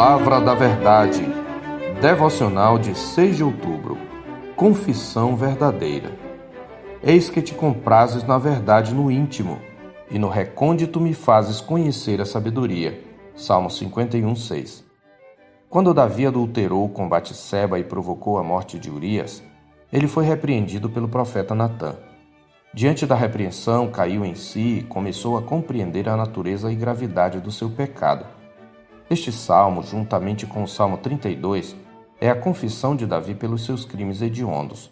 Palavra da Verdade, devocional de 6 de outubro, confissão verdadeira. Eis que te comprazes na verdade no íntimo, e no recôndito me fazes conhecer a sabedoria. Salmo 51, 6. Quando Davi adulterou com Batseba e provocou a morte de Urias, ele foi repreendido pelo profeta Natã. Diante da repreensão, caiu em si e começou a compreender a natureza e gravidade do seu pecado. Este salmo, juntamente com o Salmo 32, é a confissão de Davi pelos seus crimes hediondos.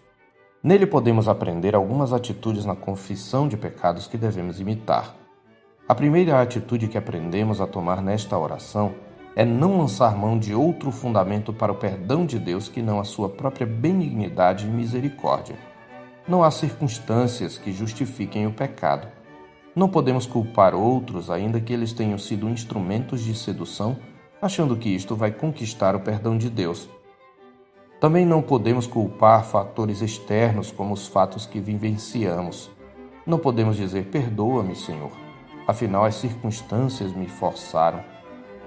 Nele podemos aprender algumas atitudes na confissão de pecados que devemos imitar. A primeira atitude que aprendemos a tomar nesta oração é não lançar mão de outro fundamento para o perdão de Deus que não a sua própria benignidade e misericórdia. Não há circunstâncias que justifiquem o pecado. Não podemos culpar outros, ainda que eles tenham sido instrumentos de sedução, achando que isto vai conquistar o perdão de Deus. Também não podemos culpar fatores externos, como os fatos que vivenciamos. Não podemos dizer, perdoa-me, Senhor, afinal as circunstâncias me forçaram.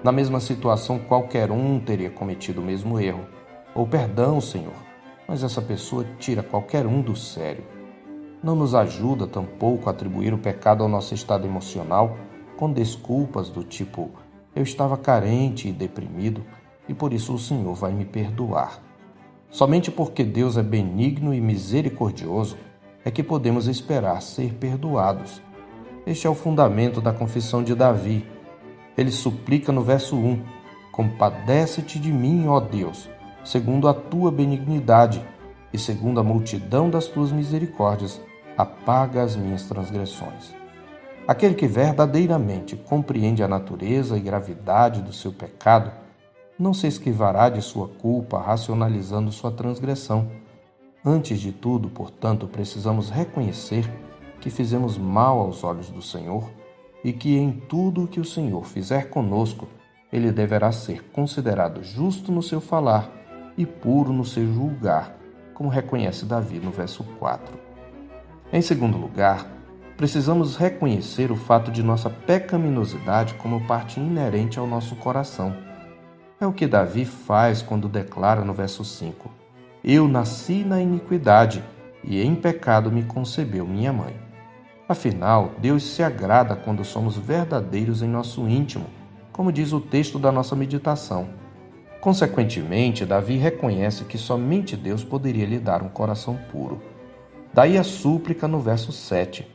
Na mesma situação, qualquer um teria cometido o mesmo erro. Ou perdão, Senhor, mas essa pessoa tira qualquer um do sério. Não nos ajuda tampouco a atribuir o pecado ao nosso estado emocional com desculpas do tipo, eu estava carente e deprimido e por isso o Senhor vai me perdoar. Somente porque Deus é benigno e misericordioso é que podemos esperar ser perdoados. Este é o fundamento da confissão de Davi. Ele suplica no verso 1, compadece-te de mim, ó Deus, segundo a tua benignidade e segundo a multidão das tuas misericórdias, apaga as minhas transgressões. Aquele que verdadeiramente compreende a natureza e gravidade do seu pecado, não se esquivará de sua culpa racionalizando sua transgressão. Antes de tudo, portanto, precisamos reconhecer que fizemos mal aos olhos do Senhor e que em tudo o que o Senhor fizer conosco, ele deverá ser considerado justo no seu falar e puro no seu julgar, como reconhece Davi no verso 4. Em segundo lugar, precisamos reconhecer o fato de nossa pecaminosidade como parte inerente ao nosso coração. É o que Davi faz quando declara no verso 5, eu nasci na iniquidade e em pecado me concebeu minha mãe. Afinal, Deus se agrada quando somos verdadeiros em nosso íntimo, como diz o texto da nossa meditação. Consequentemente, Davi reconhece que somente Deus poderia lhe dar um coração puro. Daí a súplica no verso 7.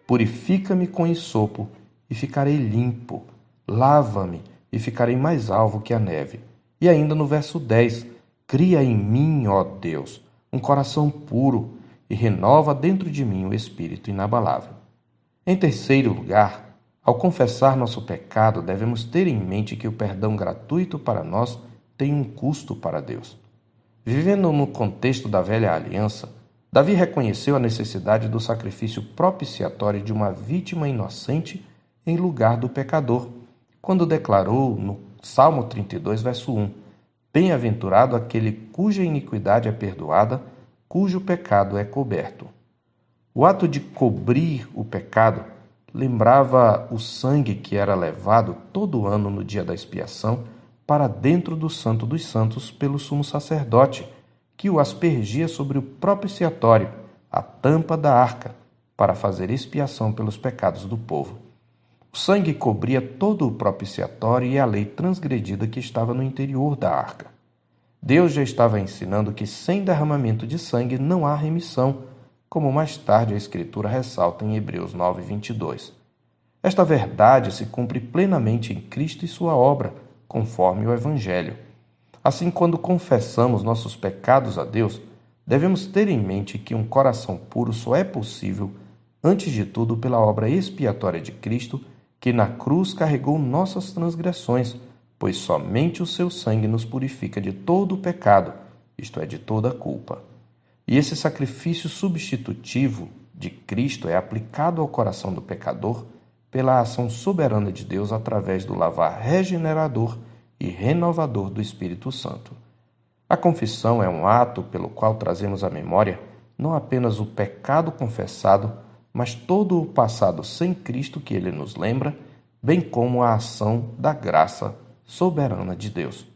Purifica-me com hisopo e ficarei limpo. Lava-me e ficarei mais alvo que a neve. E ainda no verso 10. Cria em mim, ó Deus, um coração puro e renova dentro de mim o espírito inabalável. Em terceiro lugar, ao confessar nosso pecado, devemos ter em mente que o perdão gratuito para nós tem um custo para Deus. Vivendo no contexto da velha aliança, Davi reconheceu a necessidade do sacrifício propiciatório de uma vítima inocente em lugar do pecador, quando declarou no Salmo 32, verso 1, bem-aventurado aquele cuja iniquidade é perdoada, cujo pecado é coberto. O ato de cobrir o pecado lembrava o sangue que era levado todo ano no dia da expiação para dentro do Santo dos Santos pelo sumo sacerdote, que o aspergia sobre o propiciatório, a tampa da arca, para fazer expiação pelos pecados do povo. O sangue cobria todo o propiciatório e a lei transgredida que estava no interior da arca. Deus já estava ensinando que sem derramamento de sangue não há remissão, como mais tarde a Escritura ressalta em Hebreus 9, 22. Esta verdade se cumpre plenamente em Cristo e sua obra, conforme o Evangelho. Assim, quando confessamos nossos pecados a Deus, devemos ter em mente que um coração puro só é possível, antes de tudo, pela obra expiatória de Cristo, que na cruz carregou nossas transgressões, pois somente o seu sangue nos purifica de todo o pecado, isto é, de toda a culpa. E esse sacrifício substitutivo de Cristo é aplicado ao coração do pecador pela ação soberana de Deus através do lavar regenerador e renovador do Espírito Santo. A confissão é um ato pelo qual trazemos à memória não apenas o pecado confessado, mas todo o passado sem Cristo que ele nos lembra, bem como a ação da graça soberana de Deus.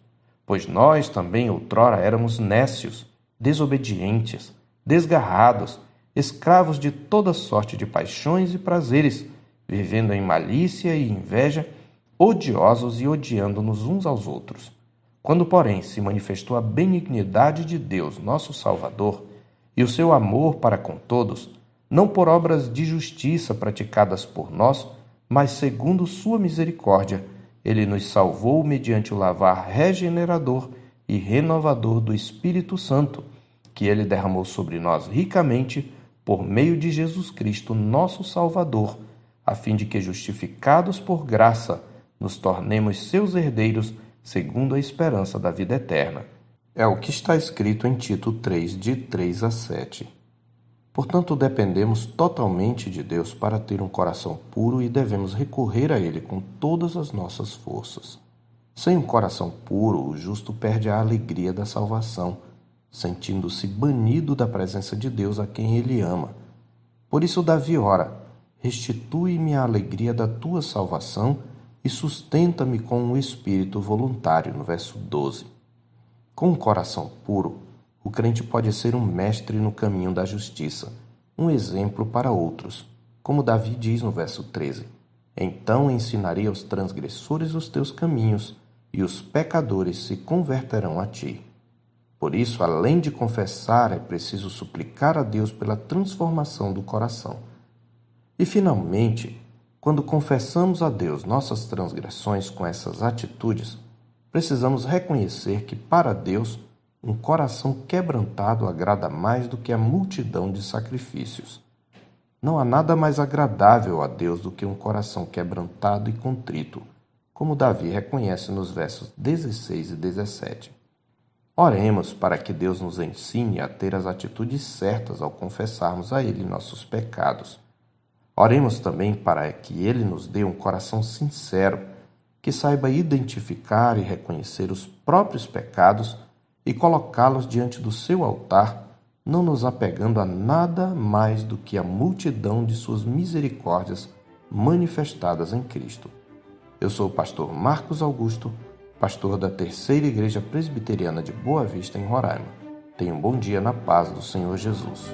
Pois nós também outrora éramos nécios, desobedientes, desgarrados, escravos de toda sorte de paixões e prazeres, vivendo em malícia e inveja, odiosos e odiando-nos uns aos outros. Quando, porém, se manifestou a benignidade de Deus, nosso Salvador, e o seu amor para com todos, não por obras de justiça praticadas por nós, mas segundo sua misericórdia, ele nos salvou mediante o lavar regenerador e renovador do Espírito Santo, que ele derramou sobre nós ricamente por meio de Jesus Cristo, nosso Salvador, a fim de que, justificados por graça, nos tornemos seus herdeiros segundo a esperança da vida eterna. É o que está escrito em Tito 3, de 3 a 7. Portanto, dependemos totalmente de Deus para ter um coração puro e devemos recorrer a Ele com todas as nossas forças. Sem um coração puro, o justo perde a alegria da salvação, sentindo-se banido da presença de Deus a quem ele ama. Por isso Davi ora: restitui-me a alegria da tua salvação e sustenta-me com um espírito voluntário, no verso 12. Com um coração puro, o crente pode ser um mestre no caminho da justiça, um exemplo para outros, como Davi diz no verso 13: então ensinarei aos transgressores os teus caminhos, e os pecadores se converterão a ti. Por isso, além de confessar, é preciso suplicar a Deus pela transformação do coração. E, finalmente, quando confessamos a Deus nossas transgressões com essas atitudes, precisamos reconhecer que, para Deus, um coração quebrantado agrada mais do que a multidão de sacrifícios. Não há nada mais agradável a Deus do que um coração quebrantado e contrito, como Davi reconhece nos versos 16 e 17. Oremos para que Deus nos ensine a ter as atitudes certas ao confessarmos a Ele nossos pecados. Oremos também para que Ele nos dê um coração sincero, que saiba identificar e reconhecer os próprios pecados e colocá-los diante do seu altar, não nos apegando a nada mais do que a multidão de suas misericórdias manifestadas em Cristo. Eu sou o pastor Marcos Augusto, pastor da Terceira Igreja Presbiteriana de Boa Vista, em Roraima. Tenha um bom dia na paz do Senhor Jesus.